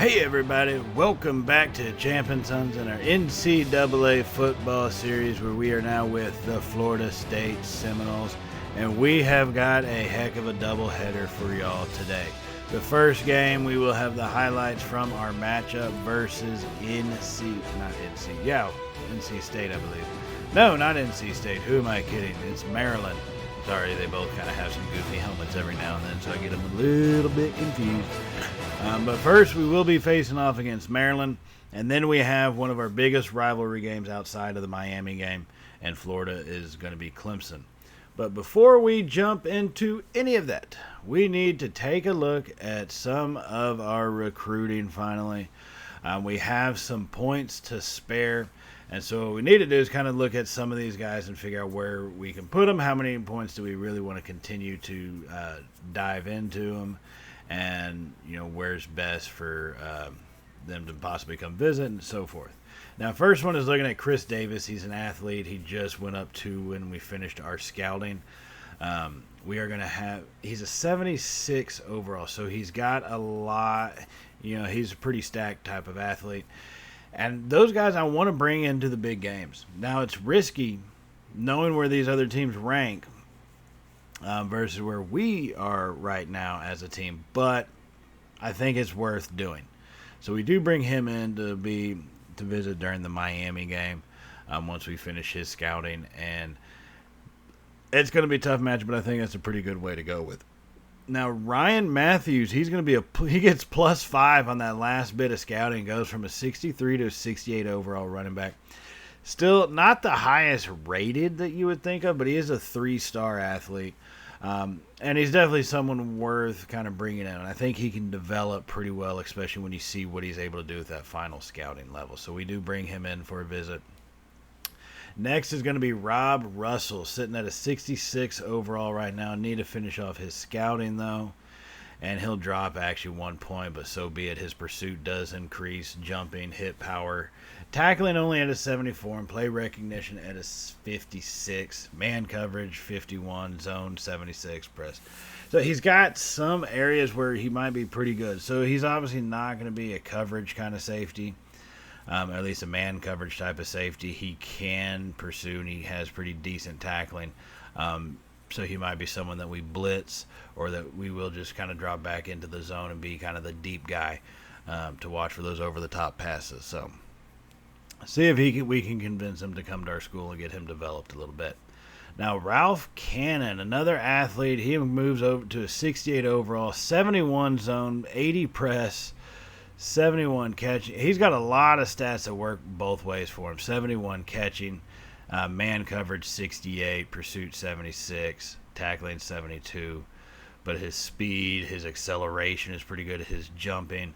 Hey everybody, welcome back to Clemsons and our NCAA Football series where we are now with the Florida State Seminoles, and we have got a heck of a doubleheader for y'all today. The first game, we will have the highlights from our matchup versus NC State, I believe. No, not NC State. Who am I kidding? It's Maryland. Sorry, they both kind of have some goofy helmets every now and then, so I get them a little bit confused. But first, we will be facing off against Maryland, and then we have one of our biggest rivalry games outside of the Miami game, and Florida is going to be Clemson. But before we jump into any of that, we need to take a look at some of our recruiting finally. We have some points to spare. And so what we need to do is kind of look at some of these guys and figure out where we can put them, how many points do we really want to continue to dive into them, and where's best for them to possibly come visit and so forth. Now, first one is looking at Chris Davis. He's an athlete. He just went up to when we finished our scouting. We are going to have – he's a 76 overall, so he's got a lot – he's a pretty stacked type of athlete. And those guys I want to bring into the big games. Now, it's risky knowing where these other teams rank versus where we are right now as a team, but I think it's worth doing. So we do bring him in to visit during the Miami game once we finish his scouting. And it's going to be a tough match, but I think that's a pretty good way to go with. Now, Ryan Matthews, he gets +5 on that last bit of scouting. Goes from a 63 to a 68 overall running back. Still not the highest rated that you would think of, but he is a 3-star athlete. And he's definitely someone worth kind of bringing in. I think he can develop pretty well, especially when you see what he's able to do at that final scouting level. So we do bring him in for a visit. Next is going to be Rob Russell, sitting at a 66 overall right now. Need to finish off his scouting, though. And he'll drop actually 1 point, but so be it. His pursuit does increase, jumping, hit power. Tackling only at a 74, and play recognition at a 56. Man coverage, 51. Zone, 76. Press. So he's got some areas where he might be pretty good. So he's obviously not going to be a coverage kind of safety. At least a man coverage type of safety. He can pursue, and he has pretty decent tackling. So he might be someone that we blitz, or that we will just kind of drop back into the zone and be kind of the deep guy to watch for those over-the-top passes. So see if we can convince him to come to our school and get him developed a little bit. Now, Ralph Cannon, another athlete, he moves over to a 68 overall, 71 zone, 80 press, 71 catching. He's got a lot of stats that work both ways for him. 71 catching, man coverage 68, pursuit 76, tackling 72. But his speed, his acceleration is pretty good. His jumping,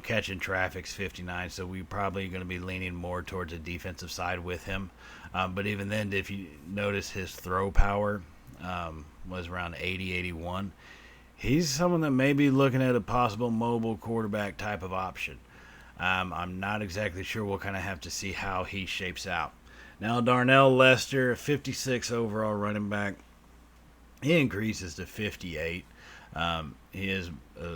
catching traffic's 59. So we're probably going to be leaning more towards the defensive side with him. But even then, if you notice, his throw power was around 80, 81. He's someone that may be looking at a possible mobile quarterback type of option. I'm not exactly sure. We'll kind of have to see how he shapes out. Now, Darnell Lester, 56 overall running back. He increases to 58. He is a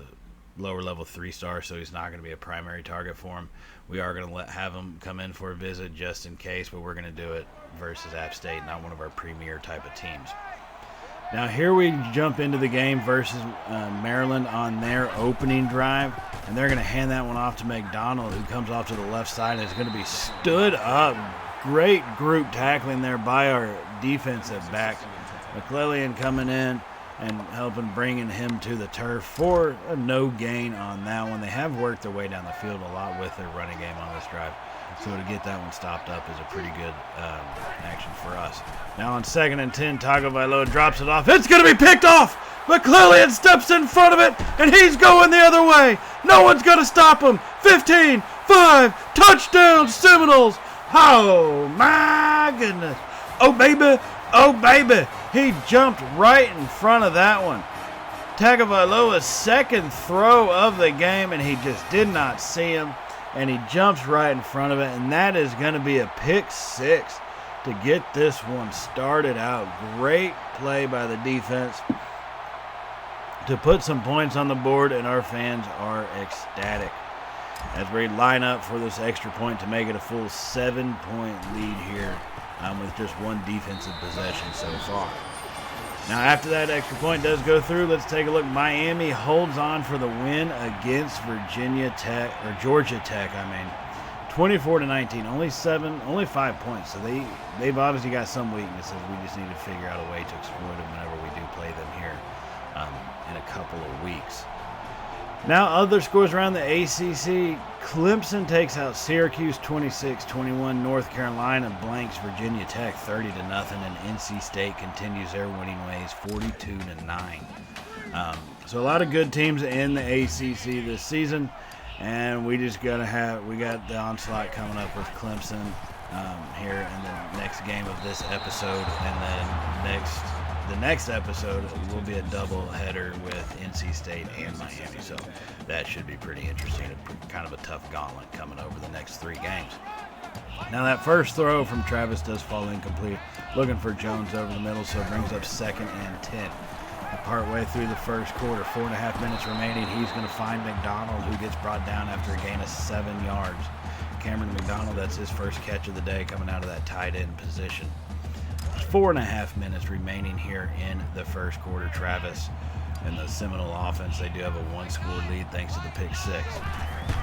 lower level 3-star, so he's not going to be a primary target for him. We are going to have him come in for a visit just in case, but we're going to do it versus App State, not one of our premier type of teams. Now here we jump into the game versus Maryland on their opening drive, and they're going to hand that one off to McDonald, who comes off to the left side and is going to be stood up. Great group tackling there by our defensive back. McClellan coming in and helping bringing him to the turf for a no gain on that one. They have worked their way down the field a lot with their running game on this drive. So to get that one stopped up is a pretty good action for us. Now on 2nd and 10, Tagovailoa drops it off. It's going to be picked off. McClellan steps in front of it, and he's going the other way. No one's going to stop him. 15, 5, touchdown Seminoles. Oh, my goodness. Oh, baby. Oh, baby. He jumped right in front of that one. Tagovailoa's second throw of the game, and he just did not see him. And he jumps right in front of it, and that is going to be a pick 6 to get this one started out. Great play by the defense to put some points on the board, and our fans are ecstatic. as we line up for this extra point to make it a full 7-point lead here with just one defensive possession so far. Now, after that extra point does go through, let's take a look. Miami holds on for the win against Georgia Tech. 24-19, only 5 points. So they've obviously got some weaknesses. We just need to figure out a way to exploit them whenever we do play them here in a couple of weeks. Now, other scores around the ACC. Clemson takes out Syracuse 26-21. North Carolina blanks Virginia Tech 30-0, and NC State continues their winning ways 42-9. So a lot of good teams in the ACC this season, and we just got the onslaught coming up with Clemson here in the next game of this episode, and then the next episode will be a double header with NC State and Miami, so that should be pretty interesting. Kind of a tough gauntlet coming over the next 3 games. Now that first throw from Travis does fall incomplete. Looking for Jones over the middle, so it brings up 2nd and 10. Partway through the first quarter, 4.5 minutes remaining, he's going to find McDonald, who gets brought down after a gain of 7 yards. Cameron McDonald, that's his first catch of the day coming out of that tight end position. 4.5 minutes remaining here in the first quarter. Travis and the Seminole offense, they do have a 1-score lead thanks to the pick 6.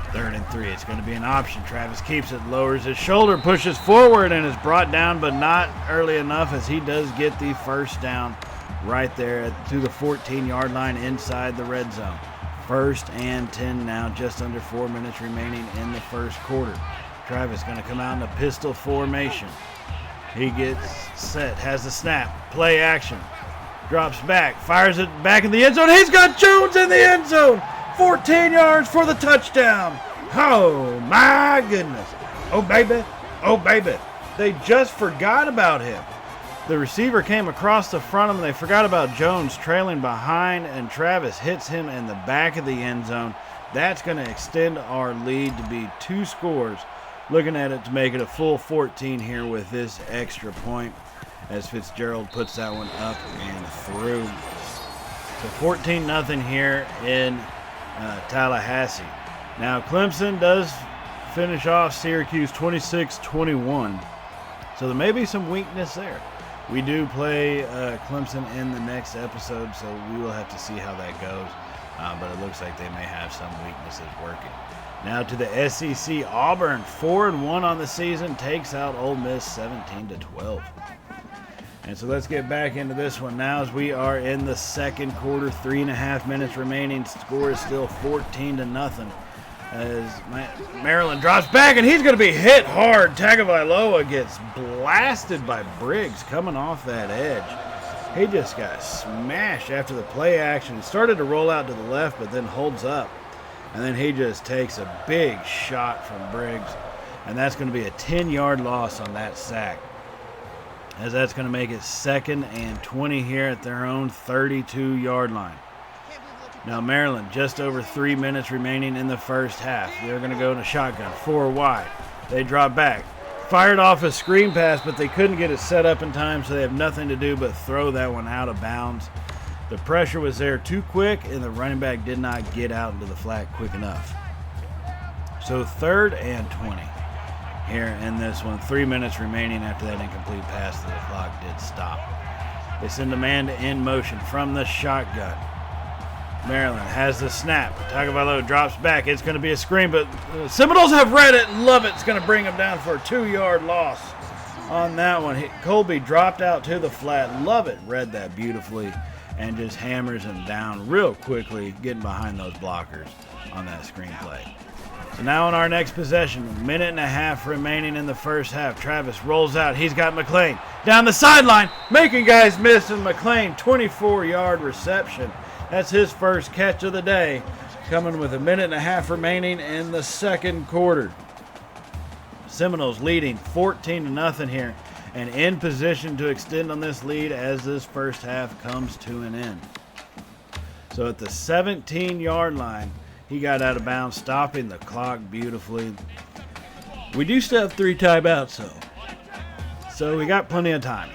3rd and 3, it's going to be an option. Travis keeps it, lowers his shoulder, pushes forward, and is brought down, but not early enough, as he does get the first down right there to the 14-yard line inside the red zone. 1st and 10 now, just under 4 minutes remaining in the first quarter. Travis going to come out in a pistol formation. He gets set, has the snap, play action, drops back, fires it back in the end zone. He's got Jones in the end zone. 14 yards for the touchdown. Oh, my goodness. Oh, baby. Oh, baby. They just forgot about him. The receiver came across the front of him. They forgot about Jones trailing behind, and Travis hits him in the back of the end zone. That's going to extend our lead to be 2 scores. Looking at it to make it a full 14 here with this extra point, as Fitzgerald puts that one up and through. So 14-0 here in Tallahassee. Now Clemson does finish off Syracuse 26-21. So there may be some weakness there. We do play Clemson in the next episode, so we will have to see how that goes. But it looks like they may have some weaknesses working. Now to the SEC, Auburn 4-1 on the season, takes out Ole Miss 17-12. And so let's get back into this one now as we are in the second quarter, 3.5 minutes remaining. Score is still 14-0. As Maryland drops back, and he's going to be hit hard. Tagovailoa gets blasted by Briggs coming off that edge. He just got smashed after the play action. Started to roll out to the left, but then holds up. And then he just takes a big shot from Briggs. And that's going to be a 10-yard loss on that sack, as that's going to make it 2nd and 20 here at their own 32-yard line. Now Maryland, just over 3 minutes remaining in the first half. They're going to go in a shotgun, 4 wide. They drop back. Fired off a screen pass, but they couldn't get it set up in time, so they have nothing to do but throw that one out of bounds. The pressure was there too quick, and the running back did not get out into the flat quick enough. So 3rd and 20 here in this one. 3 minutes remaining after that incomplete pass. The clock did stop. They send a man in motion from the shotgun. Maryland has the snap. Tagovailoa drops back. It's going to be a screen, but the Seminoles have read it. Lovett's going to bring him down for a 2-yard loss on that one. Colby dropped out to the flat. Lovett read that beautifully and just hammers him down real quickly, getting behind those blockers on that screenplay. So now on our next possession, 1.5 minutes remaining in the first half. Travis rolls out. He's got McClain down the sideline, making guys miss, and McClain 24-yard reception. That's his first catch of the day, coming with 1.5 minutes remaining in the second quarter. Seminoles leading 14-0 here, and in position to extend on this lead as this first half comes to an end. So at the 17-yard line, he got out of bounds, stopping the clock beautifully. We do still have 3 timeouts, so we got plenty of time.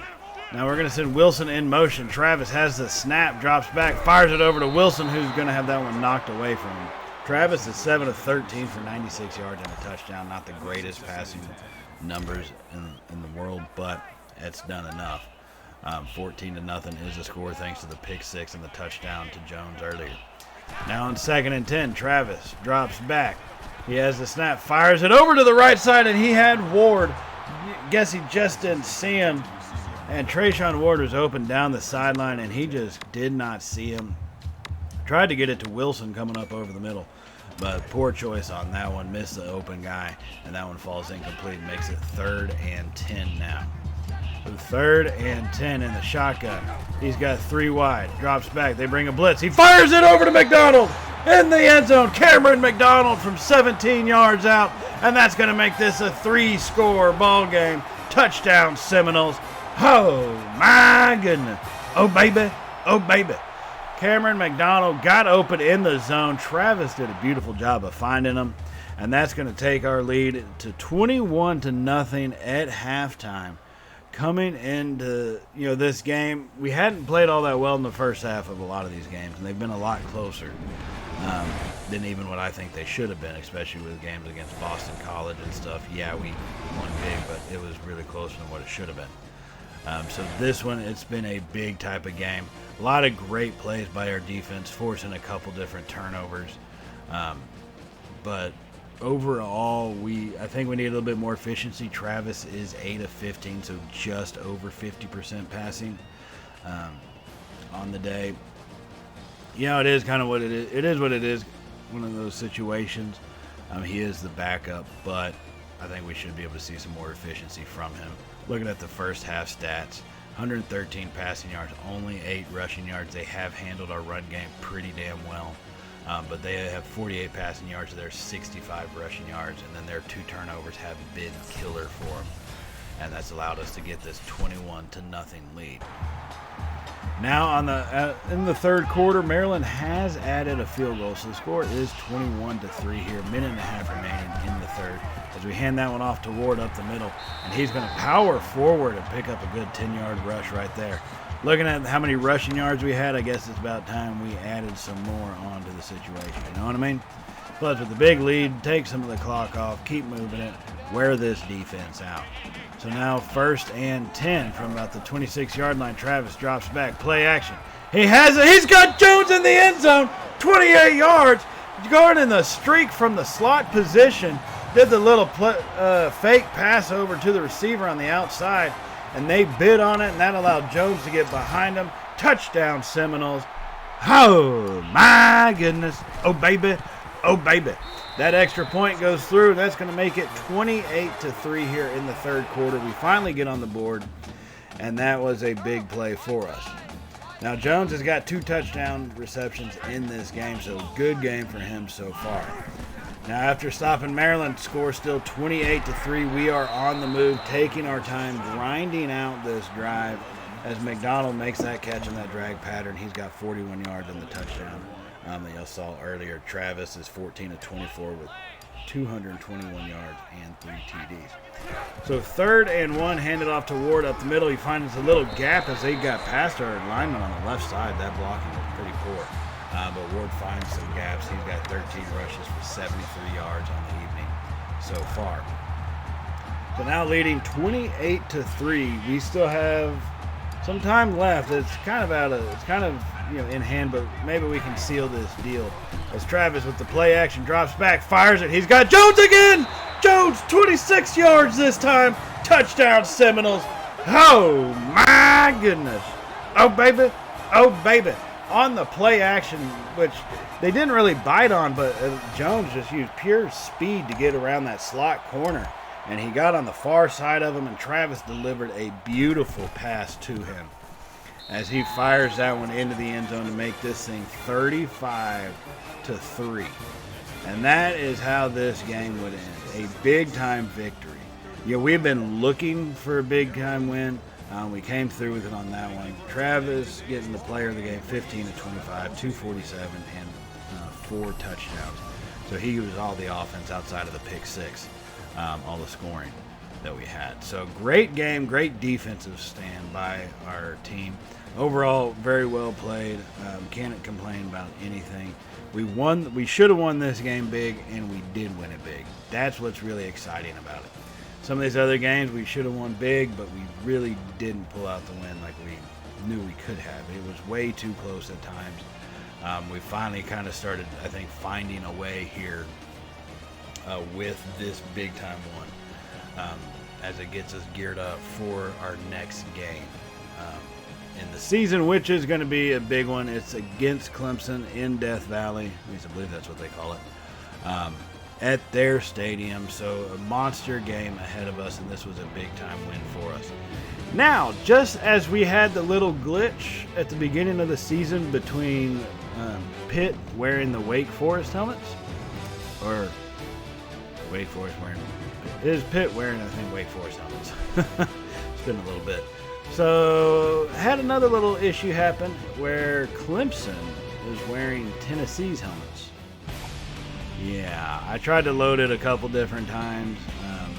Now we're going to send Wilson in motion. Travis has the snap, drops back, fires it over to Wilson, who's going to have that one knocked away from him. Travis is 7 of 13 for 96 yards and a touchdown. Not the greatest passing numbers in the world, but it's done enough. 14-0 is the score thanks to the pick six and the touchdown to Jones earlier. Now on 2nd and 10, Travis drops back. He has the snap, fires it over to the right side, and he had Ward. Guess he just didn't see him. And Trayshawn Ward was open down the sideline, and he just did not see him. Tried to get it to Wilson coming up over the middle, but poor choice on that one. Missed the open guy, and that one falls incomplete. Makes it 3rd and 10 now. So 3rd and 10 in the shotgun. He's got 3 wide. Drops back. They bring a blitz. He fires it over to McDonald in the end zone. Cameron McDonald from 17 yards out, and that's going to make this a 3-score ball game. Touchdown Seminoles. Oh, my goodness. Oh, baby. Oh, baby. Cameron McDonald got open in the zone. Travis did a beautiful job of finding him, and that's going to take our lead to 21-0 at halftime. Coming into this game, we hadn't played all that well in the first half of a lot of these games, and they've been a lot closer than even what I think they should have been, especially with games against Boston College and stuff. Yeah, we won big, but it was really closer than what it should have been. So this one, it's been a big type of game. A lot of great plays by our defense, forcing a couple different turnovers. But overall, I think we need a little bit more efficiency. Travis is 8 of 15, so just over 50% passing on the day. It is kind of what it is. It is what it is, one of those situations. He is the backup, but I think we should be able to see some more efficiency from him. Looking at the first half stats, 113 passing yards, only 8 rushing yards. They have handled our run game pretty damn well. But they have 48 passing yards to their 65 rushing yards, and then their 2 turnovers have been killer for them. And that's allowed us to get this 21-0 lead. Now in the third quarter, Maryland has added a field goal, so the score is 21-3 here. Minute and a half remaining in the third as we hand that one off to Ward up the middle, and he's going to power forward and pick up a good 10-yard rush right there. Looking at how many rushing yards we had, I guess it's about time we added some more onto the situation. You know what I mean? Plus, with the big lead, take some of the clock off, keep moving it, wear this defense out. So now 1st and 10 from about the 26-yard line. Travis drops back, play action. He has it. He's got Jones in the end zone, 28 yards. Going in the streak from the slot position, did the little fake pass over to the receiver on the outside, and they bid on it, and that allowed Jones to get behind him. Touchdown Seminoles. Oh, my goodness. Oh, baby. Oh, baby. That extra point goes through. That's going to make it 28-3 here in the third quarter. We finally get on the board, and that was a big play for us. Now, Jones has got 2 touchdown receptions in this game, so good game for him so far. Now, after stopping Maryland, score still 28-3. We are on the move, taking our time, grinding out this drive as McDonald makes that catch in that drag pattern. He's got 41 yards in the touchdown that y'all saw earlier. Travis is 14 of 24 with 221 yards and 3 TDs. So 3rd and 1, handed off to Ward up the middle. He finds a little gap as they got past our lineman on the left side. That blocking was pretty poor. But Ward finds some gaps. He's got 13 rushes for 73 yards on the evening so far. So now leading 28-3. We still have some time left. It's kind of in hand, but maybe we can seal this deal. As Travis with the play action drops back, fires it. He's got Jones again. Jones, 26 yards this time. Touchdown Seminoles. Oh my goodness. Oh baby. Oh baby. On the play action, which they didn't really bite on, but Jones just used pure speed to get around that slot corner. And he got on the far side of him, and Travis delivered a beautiful pass to him as he fires that one into the end zone to make this thing 35-3. And that is how this game would end. A big-time victory. We've been looking for a big-time win. We came through with it on that one. Travis getting the player of the game, 15 of 25, 247, and 4 touchdowns. So he was all the offense outside of the pick six, all the scoring. that we had. So great game, great defensive stand by our team. Overall, very well played. Can't complain about anything. We won. We should have won this game big, and we did win it big. That's what's really exciting about it. Some of these other games we should have won big, but we really didn't pull out the win like we knew we could have. It was way too close at times. We finally kind of started, I think, finding a way here with this big-time one as it gets us geared up for our next game in the season, which is going to be a big one. It's against Clemson in Death Valley. At least I believe that's what they call it. At their stadium. So a monster game ahead of us, and this was a big-time win for us. Now, just as we had the little glitch at the beginning of the season between Pitt wearing the Wake Forest helmets, or Wake Forest wearing, is Pitt wearing, I think, Wake Forest helmets. It's been a little bit. So, had another little issue happen where Clemson is wearing Tennessee's helmets. Yeah, I tried to load it a couple different times.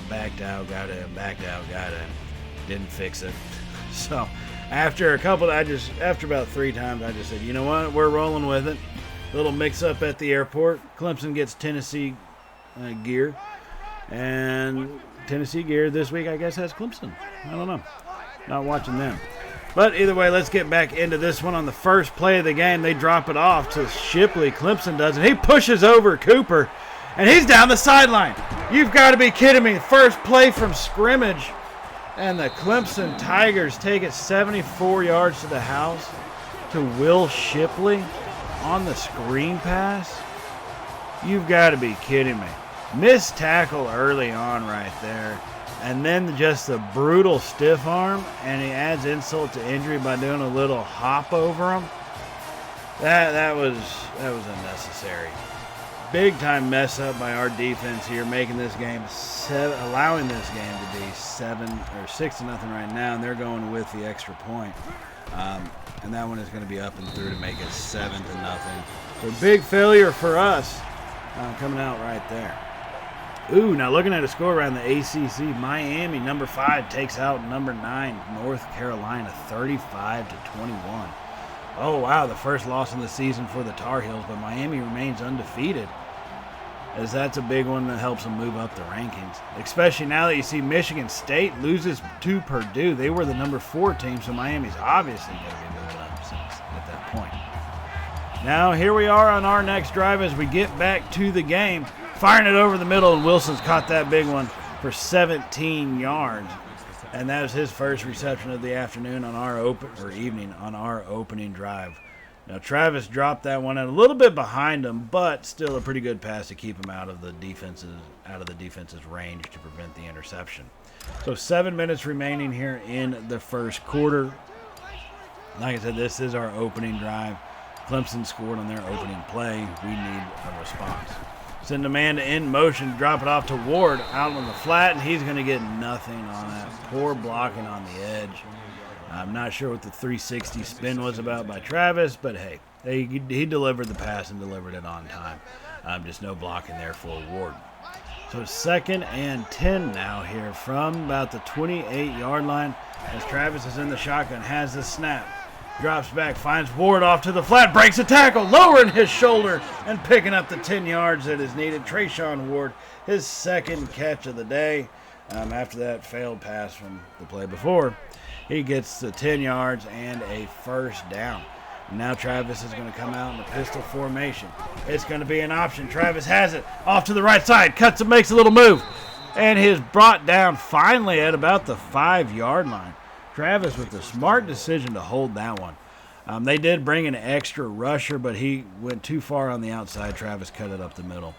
Backed out, got in, backed out, got in. Didn't fix it. So, after about 3 times, I just said, you know what, we're rolling with it. Little mix-up at the airport. Clemson gets Tennessee gear. And Tennessee gear this week, I guess, has Clemson. I don't know. Not watching them. But either way, let's get back into this one. On the first play of the game, they drop it off to Shipley. Clemson does it. He pushes over Cooper, and he's down the sideline. You've got to be kidding me. First play from scrimmage, and the Clemson Tigers take it 74 yards to the house to Will Shipley on the screen pass. You've got to be kidding me. Missed tackle early on right there. And then just a brutal stiff arm, and he adds insult to injury by doing a little hop over him. That was unnecessary. Big time mess up by our defense here, making this game allowing this game to be 6-0 right now, and they're going with the extra point. And that one is going to be up and through to make it 7-0. So big failure for us coming out right there. Ooh, now looking at a score around the ACC, Miami, number 5, takes out number 9, North Carolina, 35-21. Oh, wow, the first loss in the season for the Tar Heels, but Miami remains undefeated, as that's a big one that helps them move up the rankings, especially now that you see Michigan State loses to Purdue. They were the number 4 team, so Miami's obviously going to be moving up at that point. Now, here we are on our next drive as we get back to the game. Firing it over the middle, and Wilson's caught that big one for 17 yards. And that was his first reception of the afternoon on our evening on our opening drive. Now Travis dropped that one a little bit behind him, but still a pretty good pass to keep him out of the defense's range to prevent the interception. So 7 minutes remaining here in the first quarter. Like I said, this is our opening drive. Clemson scored on their opening play. We need a response. Send a man in motion, drop it off to Ward out on the flat, and he's going to get nothing on that. Poor blocking on the edge. I'm not sure what the 360 spin was about by Travis, but hey, he delivered the pass and delivered it on time. Just no blocking there for Ward. So 2nd and 10 now here from about the 28-yard line as Travis is in the shotgun, has the snap. Drops back, finds Ward off to the flat, breaks a tackle, lowering his shoulder and picking up the 10 yards that is needed. Trayshawn Ward, his 2nd catch of the day. After that failed pass from the play before, he gets the 10 yards and a first down. Now Travis is going to come out in the pistol formation. It's going to be an option. Travis has it off to the right side, cuts it, makes a little move, and he is brought down finally at about the 5-yard line. Travis with the smart decision to hold that one. They did bring an extra rusher, but he went too far on the outside. Travis cut it up the middle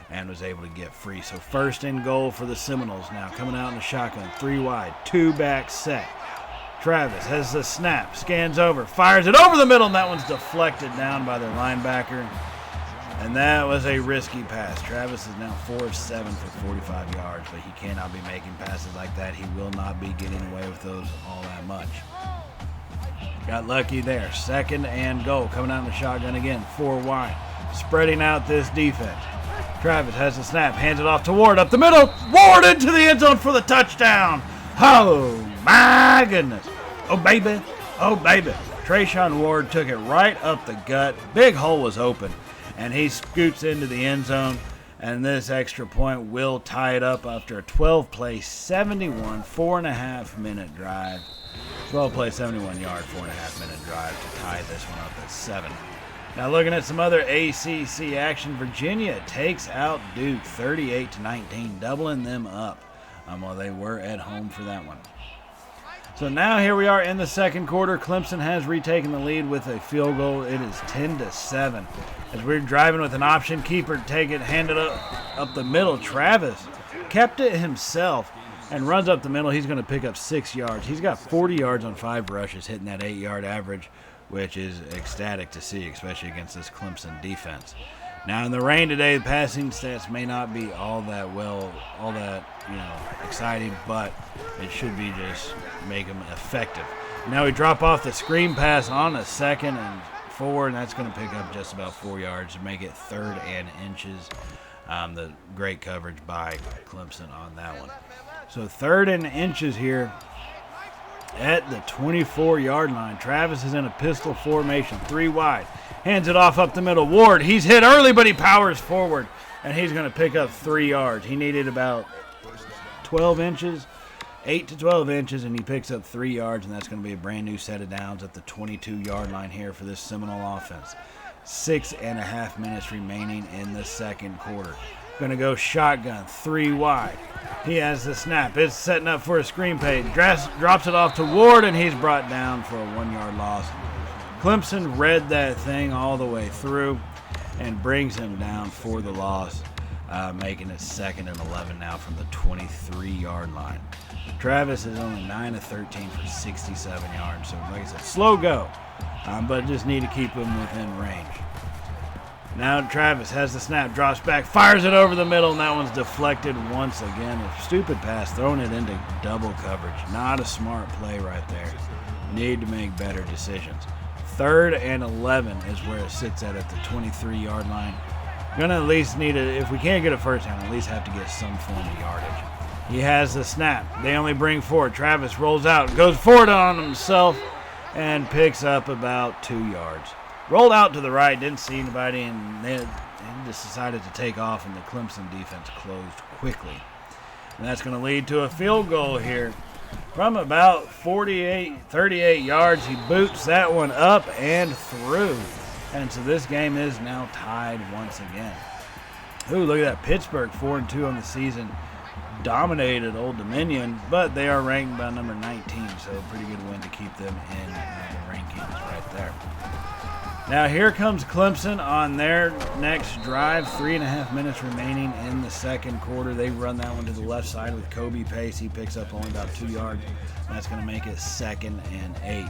and was able to get free. So 1st and goal for the Seminoles now. Coming out in the shotgun, 3 wide, 2-back set. Travis has the snap, scans over, fires it over the middle, and that one's deflected down by their linebacker. And that was a risky pass. Travis is now 4 of 7 for 45 yards, but he cannot be making passes like that. He will not be getting away with those all that much. Got lucky there. 2nd and goal. Coming out in the shotgun again, 4 wide. Spreading out this defense. Travis has the snap, hands it off to Ward up the middle. Ward into the end zone for the touchdown. Oh, my goodness. Oh, baby. Oh, baby. Trayshawn Ward took it right up the gut. Big hole was open, and he scoots into the end zone. And this extra point will tie it up after a 12-play, 71, 4.5-minute drive. 12-play, 71-yard, 4.5-minute drive to tie this one up at 7. Now looking at some other ACC action, Virginia takes out Duke 38-19, doubling them up while they were at home for that one. So now here we are in the second quarter. Clemson has retaken the lead with a field goal. It is 10-7. As we're driving with an option, keeper take it, hand it up the middle. Travis kept it himself and runs up the middle. He's going to pick up 6 yards. He's got 40 yards on 5 rushes, hitting that 8-yard average, which is ecstatic to see, especially against this Clemson defense. Now in the rain today, the passing stats may not be all that exciting, but it should be just make them effective. Now we drop off the screen pass on a 2nd and 4, and that's going to pick up just about 4 yards to make it 3rd and inches. The great coverage by Clemson on that one. So 3rd and inches here at the 24-yard line. Travis is in a pistol formation, 3 wide. Hands it off up the middle. Ward, he's hit early, but he powers forward, and he's going to pick up 3 yards. He needed about 12 inches, 8 to 12 inches, and he picks up 3 yards, and that's going to be a brand new set of downs at the 22-yard line here for this Seminole offense. 6.5 minutes remaining in the second quarter. Going to go shotgun, 3 wide. He has the snap. It's setting up for a screen play. Drops it off to Ward, and he's brought down for a 1-yard loss. Clemson read that thing all the way through and brings him down for the loss, making it 2nd and 11 now from the 23-yard line. Travis is only 9 of 13 for 67 yards. So, like I said, slow go, but just need to keep him within range. Now Travis has the snap, drops back, fires it over the middle, and that one's deflected once again. A stupid pass, throwing it into double coverage. Not a smart play right there. Need to make better decisions. 3rd and 11 is where it sits at the 23-yard line. Gonna at least need it. If we can't get a first down, at least have to get some form of yardage. He has the snap. They only bring 4. Travis rolls out, goes forward on himself, and picks up about 2 yards. Rolled out to the right, didn't see anybody, and they just decided to take off, and the Clemson defense closed quickly. And that's going to lead to a field goal here. From about 38 yards, he boots that one up and through. And so this game is now tied once again. Ooh, look at that. Pittsburgh 4-2 on the season. Dominated Old Dominion, but they are ranked by number 19, so a pretty good win to keep them in the rankings right there. Now here comes Clemson on their next drive. 3.5 minutes remaining in the second quarter. They run that one to the left side with Kobe Pace. He picks up only about 2 yards. That's going to make it 2nd and 8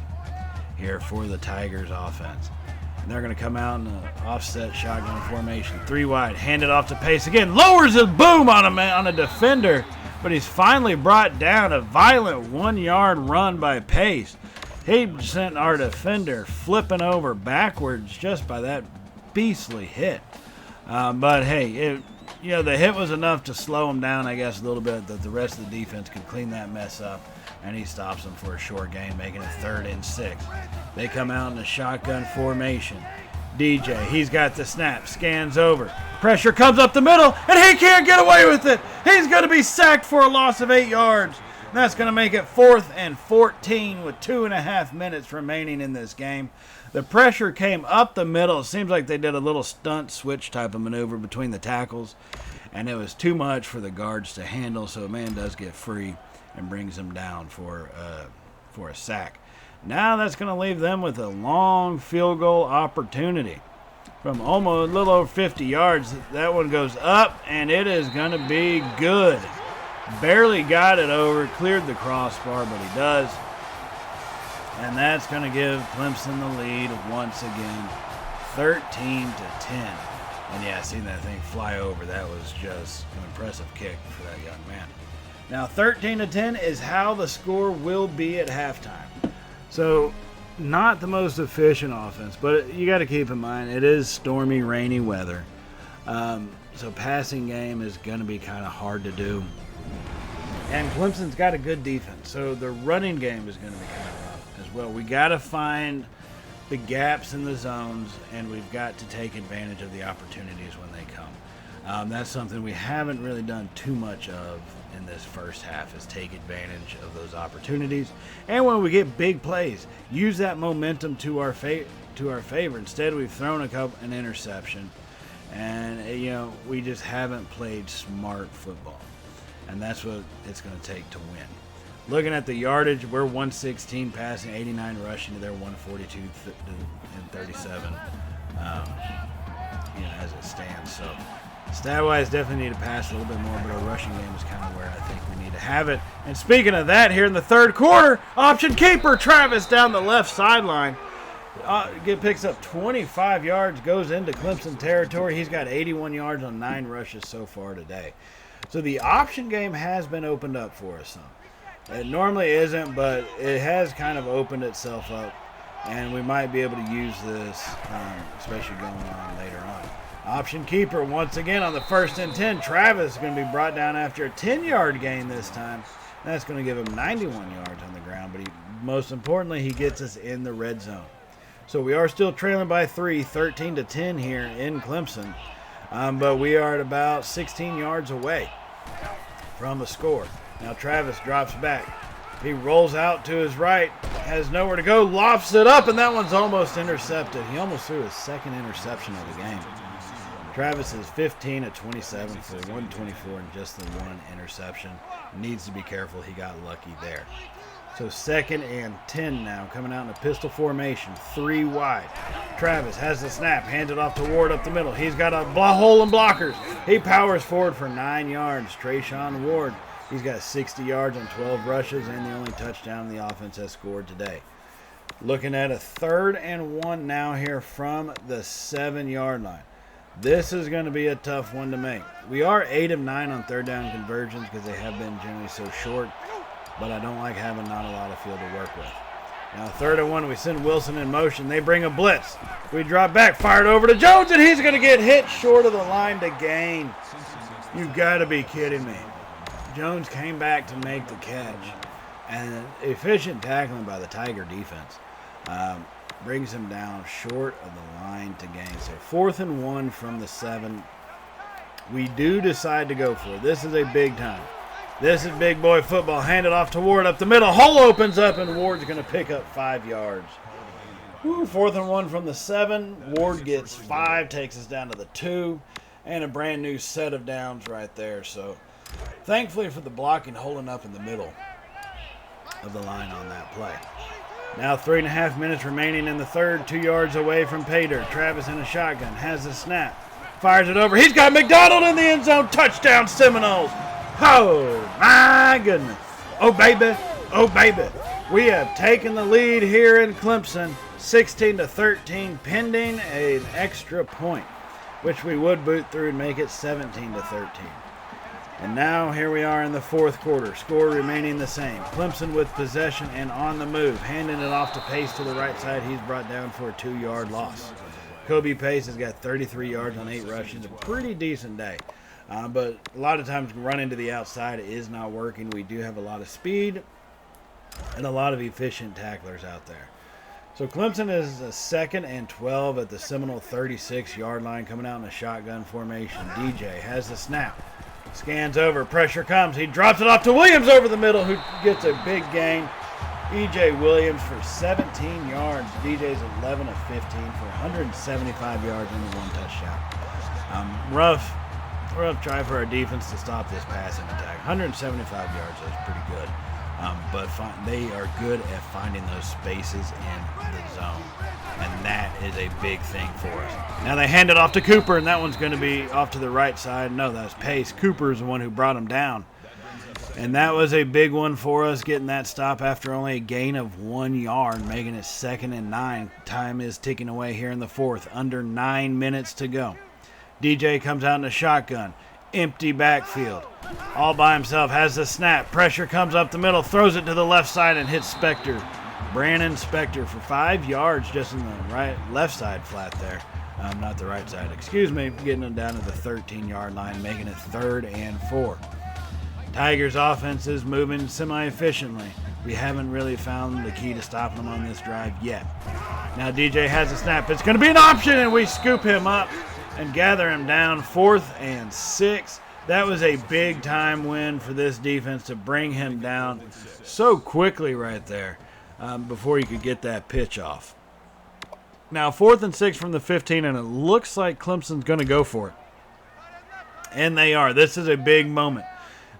here for the Tigers offense. And they're going to come out in an offset shotgun formation. 3 wide. Hand it off to Pace again. Lowers his boom on a defender. But he's finally brought down. A violent 1-yard run by Pace. He sent our defender flipping over backwards just by that beastly hit. But hey, the hit was enough to slow him down, I guess, a little bit, that the rest of the defense could clean that mess up, and he stops them for a short gain, making it 3rd and 6. They come out in a shotgun formation. DJ, he's got the snap, scans over. Pressure comes up the middle, and he can't get away with it. He's going to be sacked for a loss of 8 yards. That's going to make it 4th and 14 with 2.5 minutes remaining in this game. The pressure came up the middle. It seems like they did a little stunt switch type of maneuver between the tackles, and it was too much for the guards to handle, so a man does get free and brings him down for a sack. Now that's going to leave them with a long field goal opportunity. From almost a little over 50 yards, that one goes up, and it is going to be good. Barely got it over, cleared the crossbar, but he does. And that's going to give Clemson the lead once again, 13-10. And yeah, seeing that thing fly over, that was just an impressive kick for that young man. Now 13-10 is how the score will be at halftime. So not the most efficient offense, but you got to keep in mind it is stormy, rainy weather. So passing game is going to be kind of hard to do. And Clemson's got a good defense, so the running game is going to be kind of rough as well. We got to find the gaps in the zones, and we've got to take advantage of the opportunities when they come. That's something we haven't really done too much of in this first half, is take advantage of those opportunities. And when we get big plays, use that momentum to our favor. Instead, we've thrown an interception, and we just haven't played smart football. And that's what it's going to take to win. Looking at the yardage, we're 116 passing, 89 rushing to their 142 and 37 as it stands. So stat-wise, definitely need to pass a little bit more, but our rushing game is kind of where I think we need to have it. And speaking of that, here in the third quarter, option keeper Travis down the left sideline. Picks up 25 yards, goes into Clemson territory. He's got 81 yards on 9 rushes so far today. So the option game has been opened up for us some. It normally isn't, but it has kind of opened itself up, and we might be able to use this, especially going on later on. Option keeper once again on the 1st and 10. Travis is going to be brought down after a 10-yard gain this time. That's going to give him 91 yards on the ground, but most importantly, he gets us in the red zone. So we are still trailing by 3, 13-10 here in Clemson. But we are at about 16 yards away from a score. Now Travis drops back. He rolls out to his right, has nowhere to go, lofts it up, and that one's almost intercepted. He almost threw his second interception of the game. Travis is 15 of 27 for 124 and just the one interception. Needs to be careful. He got lucky there. So 2nd and 10 now, coming out in a pistol formation, 3 wide. Travis has the snap, hands it off to Ward up the middle. He's got a hole in blockers. He powers forward for 9 yards. Trayshawn Ward, he's got 60 yards on 12 rushes, and the only touchdown the offense has scored today. Looking at a 3rd and 1 now here from the 7-yard line. This is going to be a tough one to make. We are 8 of 9 on 3rd down conversions because they have been generally so short, but I don't like having not a lot of field to work with. Now 3rd and 1, we send Wilson in motion. They bring a blitz. We drop back, fired over to Jones, and he's going to get hit short of the line to gain. You've got to be kidding me. Jones came back to make the catch, and efficient tackling by the Tiger defense brings him down short of the line to gain. So 4th and 1 from the 7. We do decide to go for it. This is a big time. This is big boy football. Hand it off to Ward up the middle. Hole opens up, and Ward's going to pick up 5 yards. 4th and 1 from the 7. Ward gets 5, takes us down to the 2, and a brand new set of downs right there. So thankfully for the blocking, holding up in the middle of the line on that play. Now 3.5 minutes remaining in the 3rd, 2 yards away from Pater. Travis in a shotgun, has the snap, fires it over. He's got McDonald in the end zone. Touchdown Seminoles. Oh, my goodness. Oh, baby. Oh, baby. We have taken the lead here in Clemson, 16-13, pending an extra point, which we would boot through and make it 17-13. And now here we are in the 4th quarter. Score remaining the same. Clemson with possession and on the move. Handing it off to Pace to the right side. He's brought down for a 2-yard loss. Kobe Pace has got 33 yards on 8 rushes. A pretty decent day. But a lot of times running to the outside is not working. We do have a lot of speed and a lot of efficient tacklers out there. So Clemson is a 2nd and 12 at the Seminole 36-yard line, coming out in a shotgun formation. DJ has the snap. Scans over, pressure comes. He drops it off to Williams over the middle, who gets a big gain. E.J. Williams for 17 yards. DJ's 11 of 15 for 175 yards and the 1 touchdown. Rough try for our defense to stop this passing attack. 175 yards, that's pretty good. But they are good at finding those spaces in the zone. And that is a big thing for us. Now they hand it off to Cooper, and that one's going to be off to the right side. No, that's Pace. Cooper is the one who brought him down. And that was a big one for us, getting that stop after only a gain of 1 yard, making it 2nd and 9. Time is ticking away here in the 4th. Under 9 minutes to go. DJ comes out in a shotgun. Empty backfield. All by himself, has the snap. Pressure comes up the middle, throws it to the left side and hits Spector. Brandon Spector for 5 yards just in the left side flat there. Not the right side, excuse me, getting them down to the 13-yard line, making it 3rd and 4. Tigers offense is moving semi-efficiently. We haven't really found the key to stopping them on this drive yet. Now DJ has a snap. It's going to be an option, and we scoop him up and gather him down. 4th and 6. That was a big-time win for this defense to bring him down so quickly right there before you could get that pitch off. Now 4th and 6 from the 15, and it looks like Clemson's going to go for it. And they are. This is a big moment.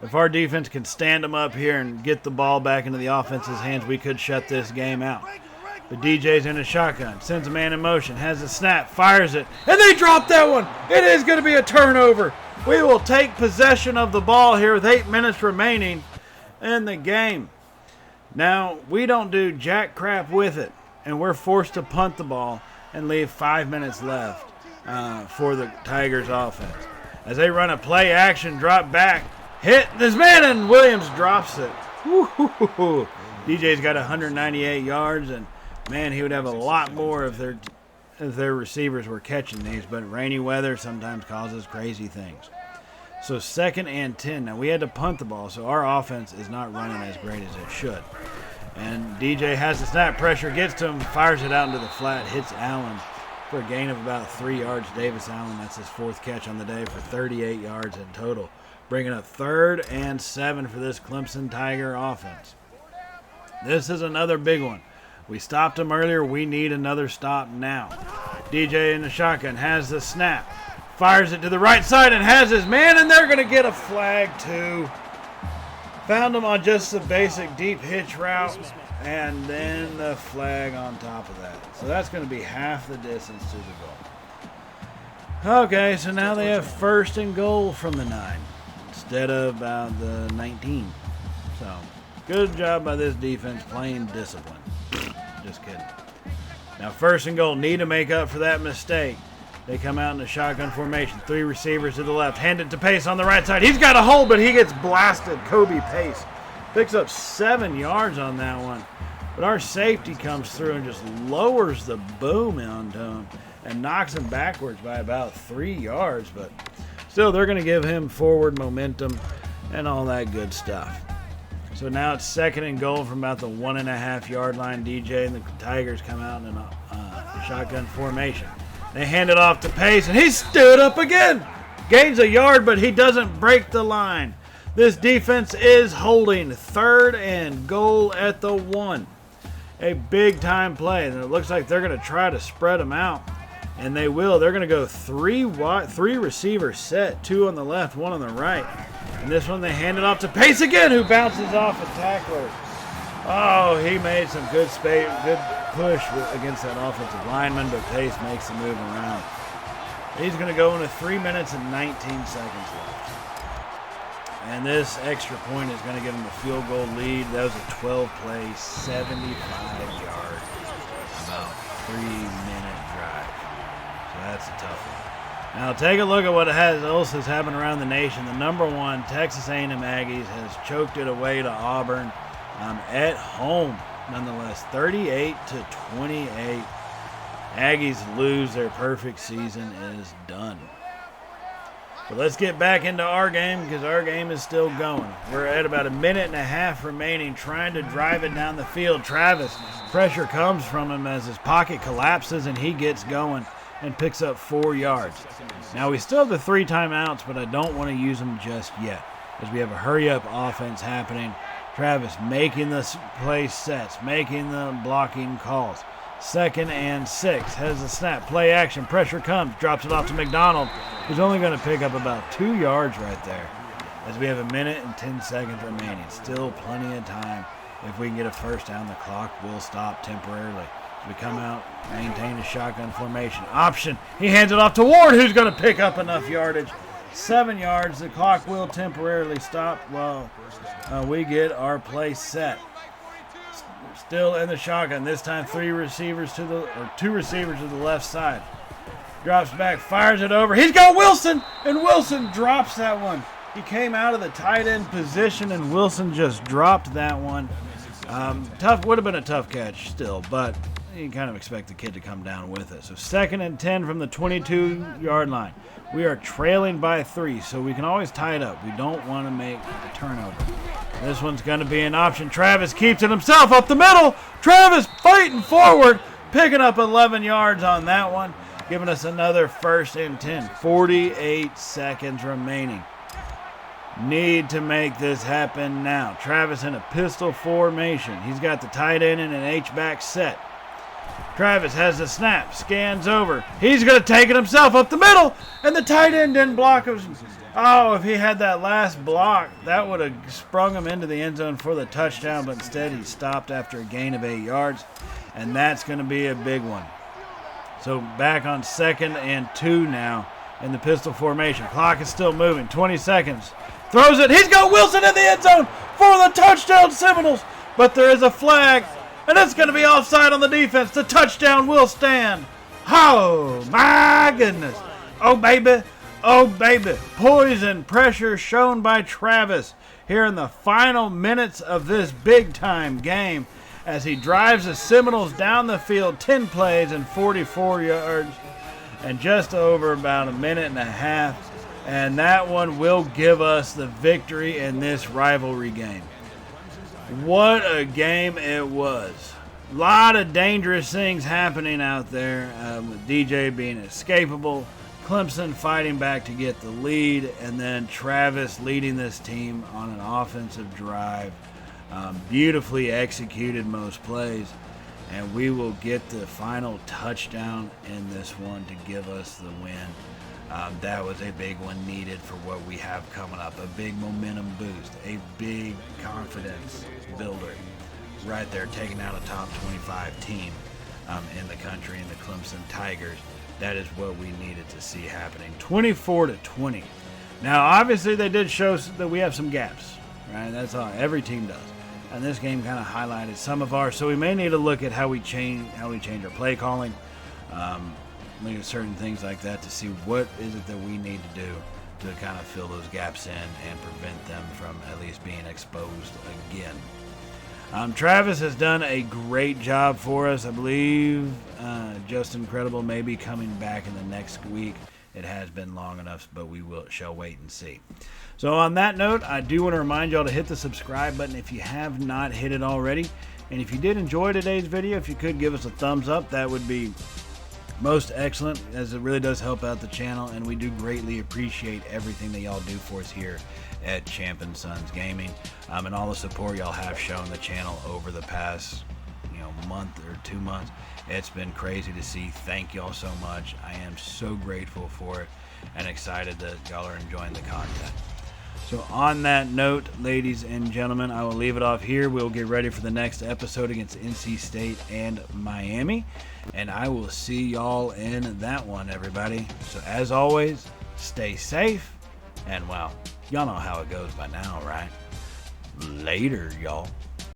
If our defense can stand them up here and get the ball back into the offense's hands, we could shut this game out. But DJ's in a shotgun, sends a man in motion, has a snap, fires it, and they drop that one. It is going to be a turnover. We will take possession of the ball here with 8 minutes remaining in the game. Now, we don't do jack crap with it, and we're forced to punt the ball and leave 5 minutes left for the Tigers offense. As they run a play action, drop back, hit this man, and Williams drops it. Woo-hoo-hoo-hoo. DJ's got 198 yards, and man, he would have a lot more if their receivers were catching these, but rainy weather sometimes causes crazy things. So 2nd and 10. Now, we had to punt the ball, so our offense is not running as great as it should. And DJ has the snap, pressure gets to him, fires it out into the flat, hits Allen for a gain of about 3 yards. Davis Allen, that's his 4th catch on the day for 38 yards in total. Bringing up 3rd and 7 for this Clemson Tiger offense. This is another big one. We stopped him earlier. We need another stop now. DJ in the shotgun has the snap. Fires it to the right side and has his man, and they're going to get a flag too. Found him on just the basic deep hitch route, and then the flag on top of that. So that's going to be half the distance to the goal. Okay, so now they have 1st and goal from the 9 instead of about the 19. So good job by this defense playing discipline. Just kidding. Now 1st and goal, need to make up for that mistake. They come out in the shotgun formation. 3 receivers to the left. Hand it to Pace on the right side. He's got a hole, but he gets blasted. Kobe Pace picks up 7 yards on that one. But our safety comes through and just lowers the boom onto him and knocks him backwards by about 3 yards. But still, they're going to give him forward momentum and all that good stuff. So now it's 2nd and goal from about the 1.5-yard line. DJ and the Tigers come out in a shotgun formation. They hand it off to Pace, and he stood up again. Gains a yard, but he doesn't break the line. This defense is holding. 3rd and goal at the 1. A big-time play, and it looks like they're going to try to spread them out, and they will. They're going to go 3 receiver set, 2 on the left, 1 on the right. And this one they hand it off to Pace again, who bounces off a tackler. Oh, he made some good push against that offensive lineman, but Pace makes the move around. He's going to go into 3 minutes and 19 seconds left. And this extra point is going to give him a field goal lead. That was a 12-play, 75-yard, about 3-minute drive. So that's a tough one. Now take a look at what else has happened around the nation. The number 1 Texas A&M Aggies has choked it away to Auburn at home, nonetheless, 38-28. Aggies lose. Their perfect season is done. But let's get back into our game because our game is still going. We're at about 1.5 minutes remaining, trying to drive it down the field. Travis, pressure comes from him as his pocket collapses and he gets going and picks up 4 yards. Now we still have the 3 timeouts, but I don't want to use them just yet as we have a hurry-up offense happening. Travis making the play sets, making the blocking calls. 2nd and 6, has the snap, play action, pressure comes, drops it off to McDonald, who's only going to pick up about 2 yards right there as we have 1 minute and 10 seconds remaining. Still plenty of time. If we can get a first down, the clock will stop temporarily. We come out, maintain a shotgun formation. Option, he hands it off to Ward, who's going to pick up enough yardage. 7 yards, the clock will temporarily stop while we get our play set. Still in the shotgun, this time 2 receivers to the left side. Drops back, fires it over. He's got Wilson, and Wilson drops that one. He came out of the tight end position, and Wilson just dropped that one. Would have been a tough catch still, but you kind of expect the kid to come down with it. So 2nd and 10 from the 22-yard line. We are trailing by 3, so we can always tie it up. We don't want to make a turnover. This one's going to be an option. Travis keeps it himself up the middle. Travis fighting forward, picking up 11 yards on that one, giving us another 1st and 10. 48 seconds remaining. Need to make this happen now. Travis in a pistol formation. He's got the tight end in an H-back set. Travis has the snap, scans over. He's going to take it himself up the middle, and the tight end didn't block him. Oh, if he had that last block, that would have sprung him into the end zone for the touchdown, but instead he stopped after a gain of 8 yards, and that's going to be a big one. So back on 2nd and 2 now in the pistol formation. Clock is still moving, 20 seconds. Throws it, he's got Wilson in the end zone for the touchdown Seminoles, but there is a flag. And it's going to be offside on the defense. The touchdown will stand. Oh, my goodness. Oh, baby. Oh, baby. Poise and pressure shown by Travis here in the final minutes of this big-time game as he drives the Seminoles down the field 10 plays and 44 yards and just over about a minute and a half. And that one will give us the victory in this rivalry game. What a game it was. A lot of dangerous things happening out there, with DJ being escapable, Clemson fighting back to get the lead, and then Travis leading this team on an offensive drive. Beautifully executed most plays, and we will get the final touchdown in this one to give us the win. That was a big one needed for what we have coming up. A big momentum boost, a big confidence builder right there, taking out a top 25 team in the country in the Clemson Tigers. That is what we needed to see happening. 24-20. Now, obviously, they did show that we have some gaps, right? That's all. Every team does. And this game kind of highlighted some of ours. So we may need to look at how we change our play calling. Look at certain things like that to see what is it that we need to do to kind of fill those gaps in and prevent them from at least being exposed again. Travis has done a great job for us. I believe just incredible, maybe coming back in the next week. It has been long enough, but we shall wait and see. So on that note, I do want to remind y'all to hit the subscribe button if you have not hit it already. And if you did enjoy today's video, if you could give us a thumbs up, that would be most excellent, as it really does help out the channel, and we do greatly appreciate everything that y'all do for us here at Champ & Sons Gaming, and all the support y'all have shown the channel over the past month or 2 months. It's been crazy to see. Thank y'all so much. I am so grateful for it and excited that y'all are enjoying the content. So on that note, ladies and gentlemen, I will leave it off here. We'll get ready for the next episode against NC State and Miami. And I will see y'all in that one, everybody. So as always, stay safe. And, well, y'all know how it goes by now, right? Later, y'all.